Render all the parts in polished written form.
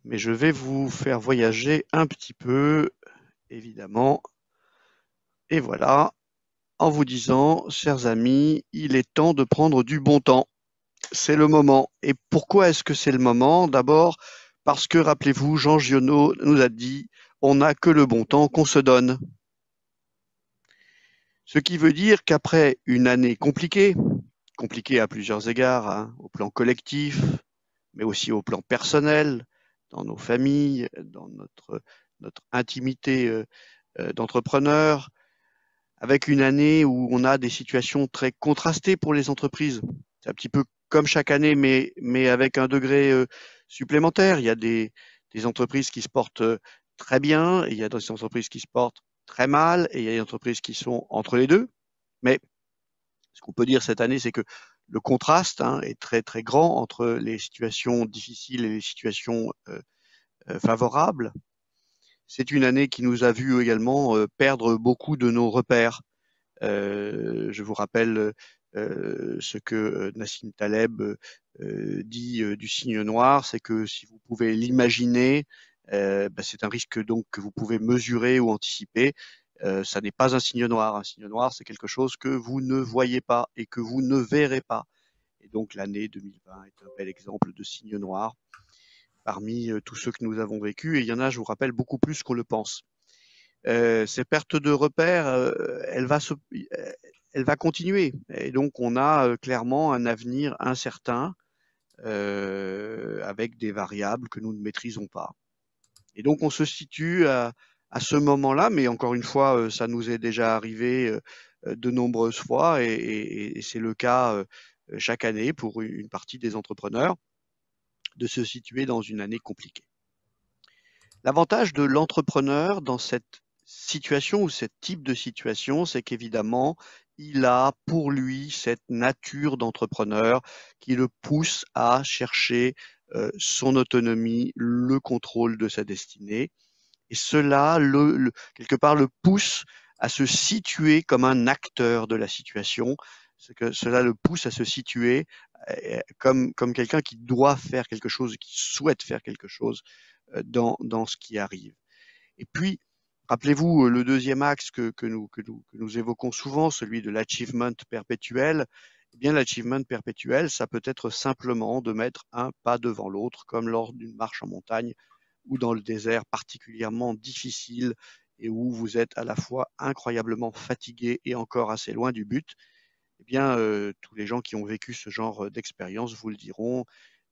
mais je vais vous faire voyager un petit peu, évidemment. Et voilà, en vous disant, chers amis, il est temps de prendre du bon temps. C'est le moment. Et pourquoi est-ce que c'est le moment? D'abord, parce que, rappelez-vous, Jean Giono nous a dit, on n'a que le bon temps qu'on se donne. Ce qui veut dire qu'après une année compliquée, compliquée à plusieurs égards, hein, au plan collectif, mais aussi au plan personnel, dans nos familles, dans notre intimité d'entrepreneur, avec une année où on a des situations très contrastées pour les entreprises. C'est un petit peu comme chaque année, mais avec un degré supplémentaire. Il y a des entreprises qui se portent très bien, et il y a des entreprises qui se portent très mal, et il y a des entreprises qui sont entre les deux. Mais ce qu'on peut dire cette année, c'est que le contraste est très très grand entre les situations difficiles et les situations favorables. C'est une année qui nous a vu également perdre beaucoup de nos repères. Je vous rappelle ce que Nassim Taleb dit du signe noir, c'est que si vous pouvez l'imaginer, c'est un risque donc que vous pouvez mesurer ou anticiper. Ça n'est pas un signe noir. Un signe noir, c'est quelque chose que vous ne voyez pas et que vous ne verrez pas. Et donc l'année 2020 est un bel exemple de signe noir parmi tous ceux que nous avons vécus. Et il y en a, je vous rappelle, beaucoup plus qu'on le pense. Ces pertes de repères, elle va continuer. Et donc, on a clairement un avenir incertain avec des variables que nous ne maîtrisons pas. Et donc, on se situe à ce moment-là, mais encore une fois, ça nous est déjà arrivé de nombreuses fois et c'est le cas chaque année pour une partie des entrepreneurs de se situer dans une année compliquée. L'avantage de l'entrepreneur dans cette situation ou ce type de situation, c'est qu'évidemment, il a pour lui cette nature d'entrepreneur qui le pousse à chercher son autonomie, le contrôle de sa destinée. Et cela, quelque part, le pousse à se situer comme un acteur de la situation. Cela le pousse à se situer comme quelqu'un qui doit faire quelque chose, qui souhaite faire quelque chose dans ce qui arrive. Et puis, rappelez-vous le deuxième axe que nous évoquons souvent, celui de l'achievement perpétuel. Eh bien, l'achievement perpétuel, ça peut être simplement de mettre un pas devant l'autre, comme lors d'une marche en montagne ou dans le désert particulièrement difficile et où vous êtes à la fois incroyablement fatigué et encore assez loin du but. Eh bien, tous les gens qui ont vécu ce genre d'expérience vous le diront,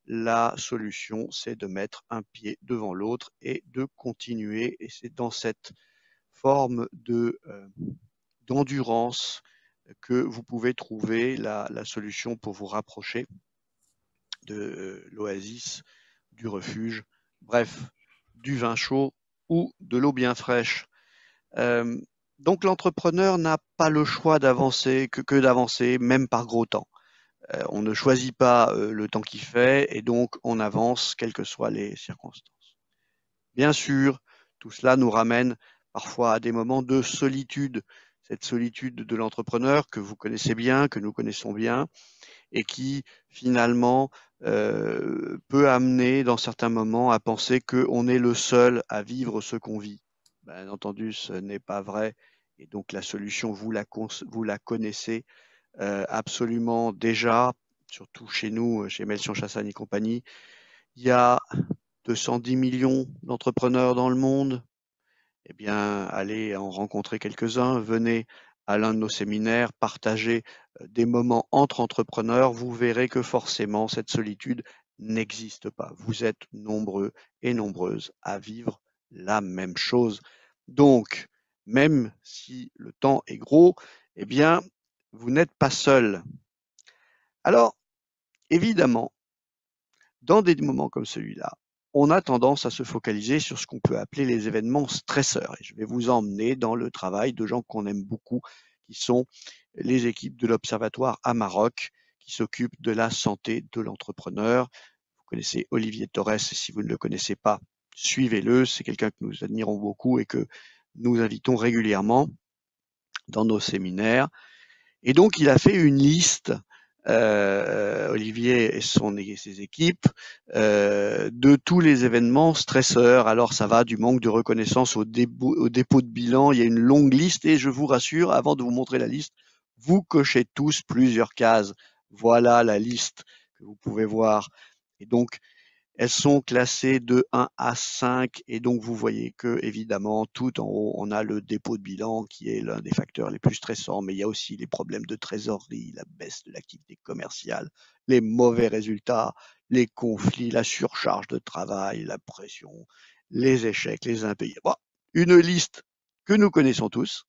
la solution, c'est de mettre un pied devant l'autre et de continuer. Et c'est dans cette forme d'endurance que vous pouvez trouver la solution pour vous rapprocher de l'oasis, du refuge, bref, du vin chaud ou de l'eau bien fraîche. Euh, donc l'entrepreneur n'a pas le choix d'avancer que d'avancer, même par gros temps. On ne choisit pas le temps qu'il fait et donc on avance quelles que soient les circonstances. Bien sûr, tout cela nous ramène parfois à des moments de solitude, cette solitude de l'entrepreneur que vous connaissez bien, que nous connaissons bien, et qui finalement peut amener dans certains moments à penser qu'on est le seul à vivre ce qu'on vit. Bien entendu, ce n'est pas vrai, et donc la solution, vous la connaissez absolument déjà, surtout chez nous, chez Melchior Chassagne et compagnie. Il y a 210 millions d'entrepreneurs dans le monde. Eh bien, allez en rencontrer quelques-uns, venez à l'un de nos séminaires, partagez des moments entre entrepreneurs, vous verrez que forcément cette solitude n'existe pas. Vous êtes nombreux et nombreuses à vivre la même chose. Donc, même si le temps est gros, eh bien, vous n'êtes pas seul. Alors, évidemment, dans des moments comme celui-là, on a tendance à se focaliser sur ce qu'on peut appeler les événements stresseurs. Et je vais vous emmener dans le travail de gens qu'on aime beaucoup, qui sont les équipes de l'Observatoire à Maroc, qui s'occupent de la santé de l'entrepreneur. Vous connaissez Olivier Torres, et si vous ne le connaissez pas, suivez-le. C'est quelqu'un que nous admirons beaucoup et que nous invitons régulièrement dans nos séminaires. Et donc, il a fait une liste Olivier et ses équipes, de tous les événements stresseurs. Alors ça va du manque de reconnaissance au dépôt de bilan, il y a une longue liste et je vous rassure, avant de vous montrer la liste, vous cochez tous plusieurs cases. Voilà la liste que vous pouvez voir. Et donc, elles sont classées de 1 à 5 et donc vous voyez que évidemment tout en haut on a le dépôt de bilan qui est l'un des facteurs les plus stressants, mais il y a aussi les problèmes de trésorerie, la baisse de l'activité commerciale, les mauvais résultats, les conflits, la surcharge de travail, la pression, les échecs, les impayés. Bon, une liste que nous connaissons tous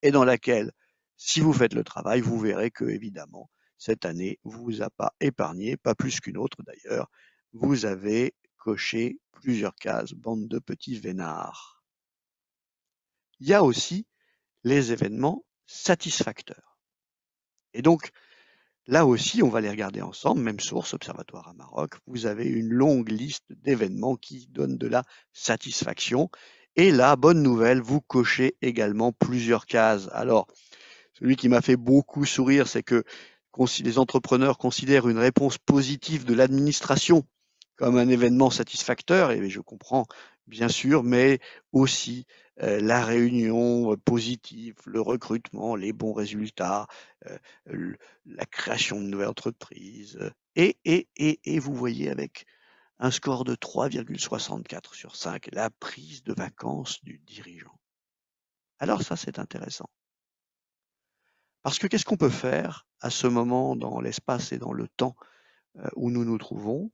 et dans laquelle, si vous faites le travail, vous verrez que évidemment cette année vous a pas épargné, pas plus qu'une autre d'ailleurs. Vous avez coché plusieurs cases, bande de petits vénards. Il y a aussi les événements satisfacteurs. Et donc, là aussi, on va les regarder ensemble, même source, Observatoire à Maroc. Vous avez une longue liste d'événements qui donnent de la satisfaction. Et là, bonne nouvelle, vous cochez également plusieurs cases. Alors, celui qui m'a fait beaucoup sourire, c'est que les entrepreneurs considèrent une réponse positive de l'administration comme un événement satisfacteur, et je comprends bien sûr, mais aussi la réunion positive, le recrutement, les bons résultats, la création de nouvelles entreprises. Et vous voyez avec un score de 3,64 sur 5, la prise de vacances du dirigeant. Alors ça, c'est intéressant. Parce que qu'est-ce qu'on peut faire à ce moment dans l'espace et dans le temps où nous nous trouvons?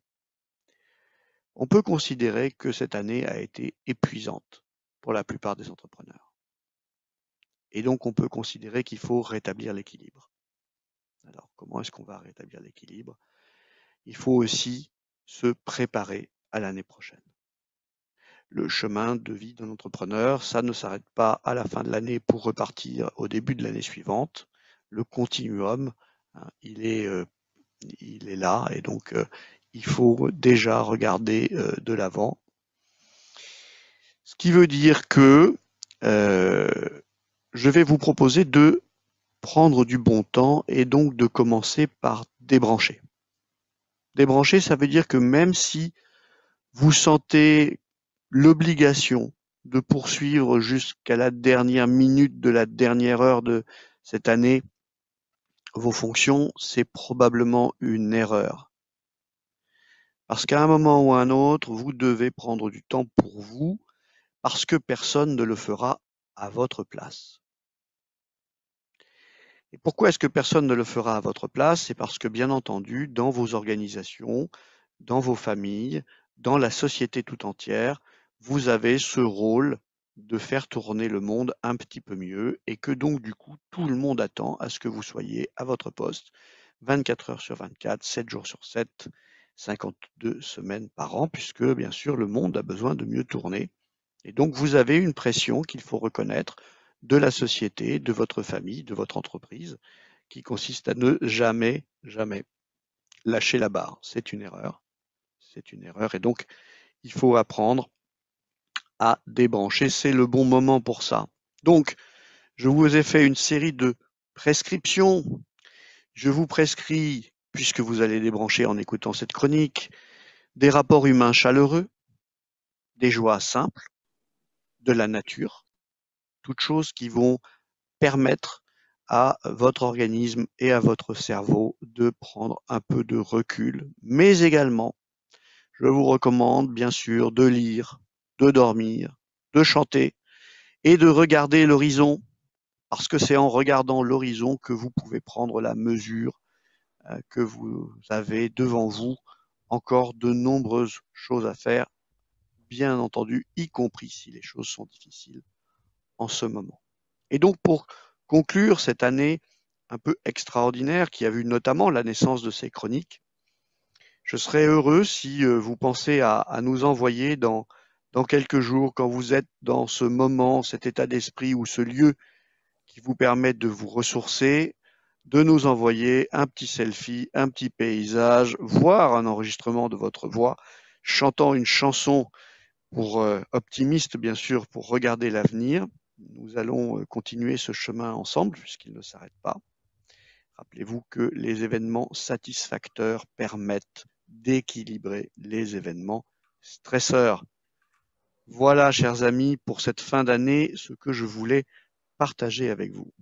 On peut considérer que cette année a été épuisante pour la plupart des entrepreneurs. Et donc on peut considérer qu'il faut rétablir l'équilibre. Alors comment est-ce qu'on va rétablir l'équilibre? Il faut aussi se préparer à l'année prochaine. Le chemin de vie d'un entrepreneur, ça ne s'arrête pas à la fin de l'année pour repartir au début de l'année suivante. Le continuum, hein, il est là et donc il faut déjà regarder de l'avant. Ce qui veut dire que je vais vous proposer de prendre du bon temps et donc de commencer par débrancher. Débrancher, ça veut dire que même si vous sentez l'obligation de poursuivre jusqu'à la dernière minute de la dernière heure de cette année vos fonctions, c'est probablement une erreur. Parce qu'à un moment ou à un autre, vous devez prendre du temps pour vous, parce que personne ne le fera à votre place. Et pourquoi est-ce que personne ne le fera à votre place? C'est parce que, bien entendu, dans vos organisations, dans vos familles, dans la société tout entière, vous avez ce rôle de faire tourner le monde un petit peu mieux et que donc, du coup, tout le monde attend à ce que vous soyez à votre poste 24 heures sur 24, 7 jours sur 7, 52 semaines par an, puisque, bien sûr, le monde a besoin de mieux tourner. Et donc, vous avez une pression qu'il faut reconnaître de la société, de votre famille, de votre entreprise, qui consiste à ne jamais, jamais lâcher la barre. C'est une erreur. C'est une erreur. Et donc, il faut apprendre à débrancher. C'est le bon moment pour ça. Donc, je vous ai fait une série de prescriptions. Je vous prescris, puisque vous allez débrancher en écoutant cette chronique, des rapports humains chaleureux, des joies simples, de la nature, toutes choses qui vont permettre à votre organisme et à votre cerveau de prendre un peu de recul. Mais également, je vous recommande bien sûr de lire, de dormir, de chanter et de regarder l'horizon, parce que c'est en regardant l'horizon que vous pouvez prendre la mesure que vous avez devant vous encore de nombreuses choses à faire, bien entendu, y compris si les choses sont difficiles en ce moment. Et donc, pour conclure cette année un peu extraordinaire qui a vu notamment la naissance de ces chroniques, je serais heureux si vous pensez à nous envoyer dans quelques jours, quand vous êtes dans ce moment, cet état d'esprit ou ce lieu qui vous permet de vous ressourcer, de nous envoyer un petit selfie, un petit paysage, voire un enregistrement de votre voix, chantant une chanson pour optimiste, bien sûr, pour regarder l'avenir. Nous allons continuer ce chemin ensemble, puisqu'il ne s'arrête pas. Rappelez-vous que les événements satisfacteurs permettent d'équilibrer les événements stresseurs. Voilà, chers amis, pour cette fin d'année, ce que je voulais partager avec vous.